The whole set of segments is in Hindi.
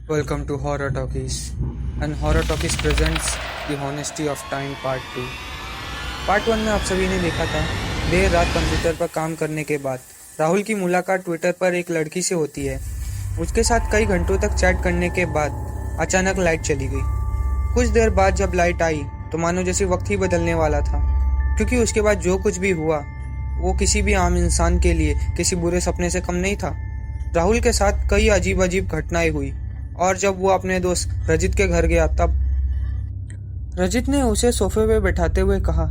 Welcome to Horror Talkies. And Horror Talkies presents The Honesty of Time Part 2. Part 1 में आप सभी ने देखा था, देर रात कंप्यूटर पर काम करने के बाद राहुल की मुलाकात ट्विटर पर एक लड़की से होती है। उसके साथ कई घंटों तक चैट करने के बाद अचानक लाइट चली गई। कुछ देर बाद जब लाइट आई तो मानो जैसे वक्त ही बदलने वाला था, क्योंकि उसके बाद जो कुछ भी हुआ वो किसी भी आम इंसान के लिए किसी बुरे सपने से कम नहीं था। राहुल के साथ कई अजीब अजीब घटनाएं हुई और जब वो अपने दोस्त रजित के घर गया तब रजित ने उसे सोफे पे बैठाते हुए कहा,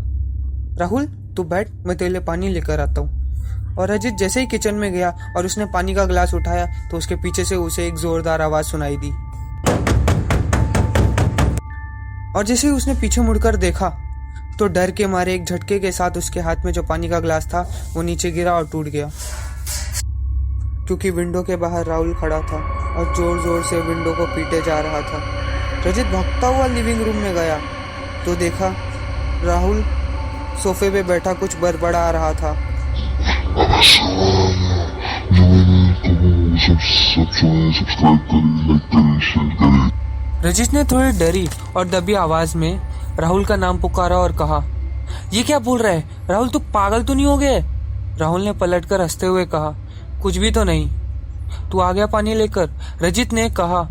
राहुल तू बैठ, मैं तेरे लिए पानी लेकर आता हूँ। और रजित जैसे ही किचन में गया और उसने पानी का गिलास उठाया तो उसके पीछे से उसे एक जोरदार आवाज सुनाई दी। और जैसे ही उसने पीछे मुड़कर देखा तो डर के मारे एक झटके के साथ उसके हाथ में जो पानी का गिलास था वो नीचे गिरा और टूट गया, क्योंकि विंडो के बाहर राहुल खड़ा था और जोर जोर से विंडो को पीटे जा रहा था। रजित भागता हुआ लिविंग रूम में गया तो देखा राहुल सोफे पे बैठा कुछ बड़बड़ा रहा था। रजित ने थोड़ी डरी और दबी आवाज में राहुल का नाम पुकारा और कहा, ये क्या बोल रहा है राहुल, तू पागल तो नहीं हो गया? राहुल ने पलटकर हंसते हुए कहा, कुछ भी तो नहीं, तू आ गया पानी लेकर? रजित ने कहा,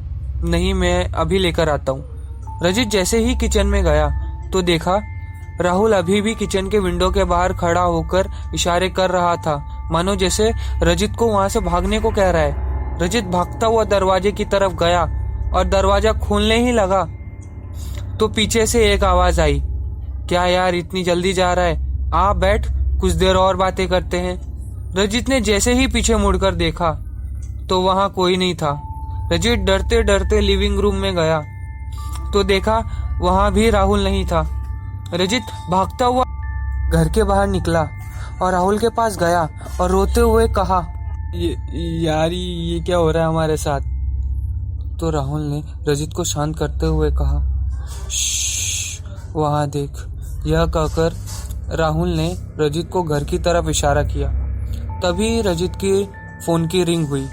नहीं मैं अभी लेकर आता हूँ। रजित जैसे ही किचन में गया तो देखा राहुल अभी भी किचन के विंडो के बाहर खड़ा होकर इशारे कर रहा था, मानो जैसे रजित को वहां से भागने को कह रहा है। रजित भागता हुआ दरवाजे की तरफ गया और दरवाजा खोलने ही लगा तो पीछे से एक आवाज आई, क्या यार इतनी जल्दी जा रहा है, आ बैठ, कुछ देर और बातें करते हैं। रजित ने जैसे ही पीछे मुड़कर देखा तो वहां कोई नहीं था। रजित डरते डरते लिविंग रूम में गया तो देखा वहां भी राहुल नहीं था। रजित भागता हुआ घर के बाहर निकला और राहुल के पास गया और रोते हुए कहा, ये क्या हो रहा है हमारे साथ? तो राहुल ने रजित को शांत करते हुए कहा, वहां देख। यह कहकर राहुल ने रजित को घर की तरफ इशारा किया। तभी रजित की फोन की रिंग हुई।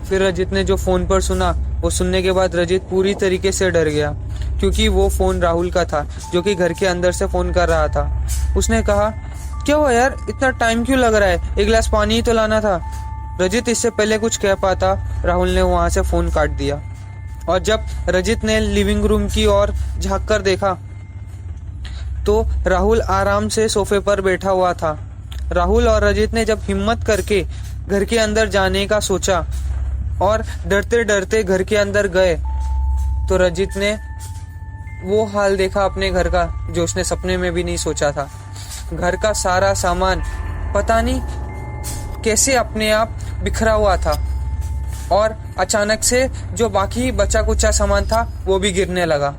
फिर रजित ने जो फोन पर सुना वो सुनने के बाद रजित पूरी तरीके से डर गया, क्योंकि वो फोन राहुल का था जो कि घर के अंदर से फोन कर रहा था। उसने कहा, क्या हुआ यार, इतना टाइम क्यों लग रहा है, एक गिलास पानी ही तो लाना था। रजित इससे पहले कुछ कह पाता राहुल ने वहां से फोन काट दिया। और जब रजित ने लिविंग रूम की ओर झांक कर देखा तो राहुल आराम से सोफे पर बैठा हुआ था। राहुल और रजित ने जब हिम्मत करके घर के अंदर जाने का सोचा और डरते डरते घर के अंदर गए तो रजित ने वो हाल देखा अपने घर का जो उसने सपने में भी नहीं सोचा था। घर का सारा सामान पता नहीं कैसे अपने आप बिखरा हुआ था और अचानक से जो बाकी बचा कुचा सामान था वो भी गिरने लगा।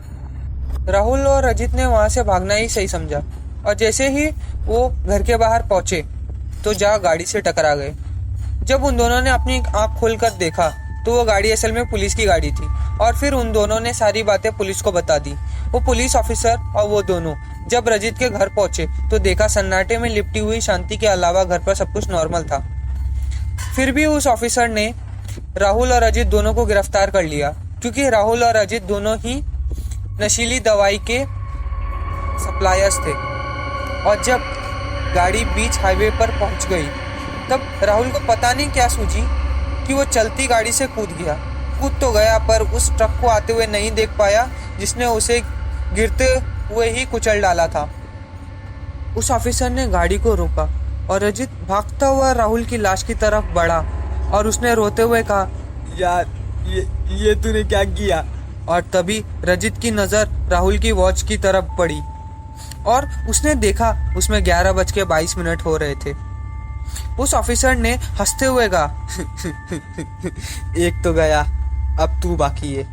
राहुल और रजित ने वहां से भागना ही सही समझा और जैसे ही वो घर के बाहर पहुंचे तो गाड़ी से टकरा गए। जब उन दोनों ने अपनी आंख खोलकर देखा तो वो गाड़ी असल में पुलिस की गाड़ी थी और फिर उन दोनों ने सारी बातें पुलिस को बता दी। वो पुलिस ऑफिसर और वो दोनों जब रजित के घर पहुंचे तो देखा सन्नाटे में लिपटी हुई शांति के अलावा घर पर सब कुछ नॉर्मल था। फिर भी उस ऑफिसर ने राहुल और अजित दोनों को गिरफ्तार कर लिया, क्योंकि राहुल और अजित दोनों ही नशीली दवाई के सप्लायर्स थे। और जब गाड़ी बीच हाईवे पर पहुंच गई तब राहुल को पता नहीं क्या सूझी कि वो चलती गाड़ी से कूद गया। कूद तो गया पर उस ट्रक को आते हुए नहीं देख पाया जिसने उसे गिरते हुए ही कुचल डाला था। उस ऑफिसर ने गाड़ी को रोका और रजित भागता हुआ राहुल की लाश की तरफ बढ़ा और उसने रोते हुए कहा, यार ये तूने क्या किया? और तभी रजित की नजर राहुल की वॉच की तरफ पड़ी और उसने देखा उसमें 11:22 हो रहे थे। उस ऑफिसर ने हंसते हुए कहा, एक तो गया, अब तू बाकी है।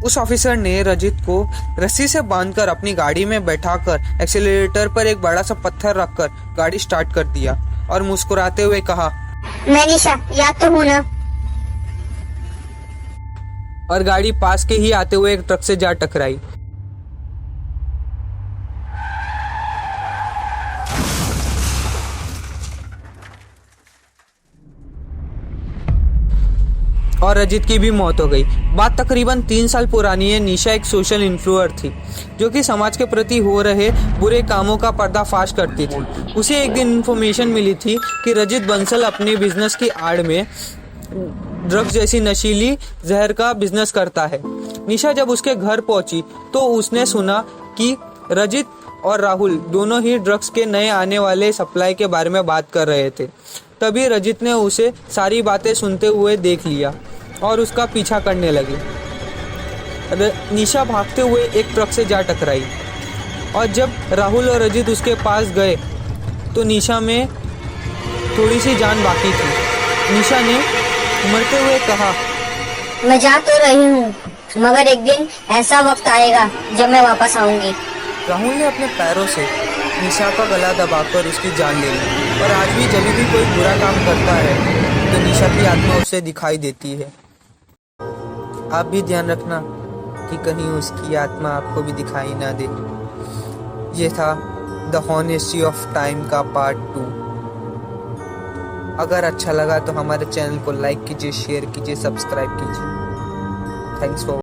उस ऑफिसर ने रजित को रस्सी से बांधकर अपनी गाड़ी में बैठाकर एक्सीलरेटर पर एक बड़ा सा पत्थर रखकर गाड़ी स्टार्ट कर दिया और मुस्कुराते हुए कहा, मैं निशा, याद तो हूँ ना? और गाड़ी पास के ही आते हुए एक ट्रक से जा टकराई। और रजित की भी मौत हो गई। बात तकरीबन 3 साल पुरानी है। निशा एक सोशल इन्फ्लुएंसर थी जो कि समाज के प्रति हो रहे बुरे कामों का पर्दाफाश करती थी। उसे एक दिन इन्फॉर्मेशन मिली थी कि रजित बंसल अपने बिजनेस की आड़ में ड्रग्स जैसी नशीली जहर का बिजनेस करता है। निशा जब उसके घर पहुंची तो उसने सुना कि रजित और राहुल दोनों ही ड्रग्स के नए आने वाले सप्लाई के बारे में बात कर रहे थे। तभी रजित ने उसे सारी बातें सुनते हुए देख लिया और उसका पीछा करने लगी। निशा भागते हुए एक ट्रक से जा टकराई और जब राहुल और रजित उसके पास गए तो निशा में थोड़ी सी जान बाकी थी। निशा ने मरते हुए कहा, मैं जा तो रही हूँ, मगर एक दिन ऐसा वक्त आएगा जब मैं वापस आऊंगी। राहुल ने अपने पैरों से निशा का गला दबाकर उसकी जान ले ली। और आज भी जब भी कोई बुरा काम करता है तो निशा की आत्मा उसे दिखाई देती है। आप भी ध्यान रखना कि कहीं उसकी आत्मा आपको भी दिखाई ना दे। ये था द हॉनेस्टी ऑफ टाइम का पार्ट 2। अगर अच्छा लगा तो हमारे चैनल को लाइक कीजिए, शेयर कीजिए, सब्सक्राइब कीजिए। Thanks for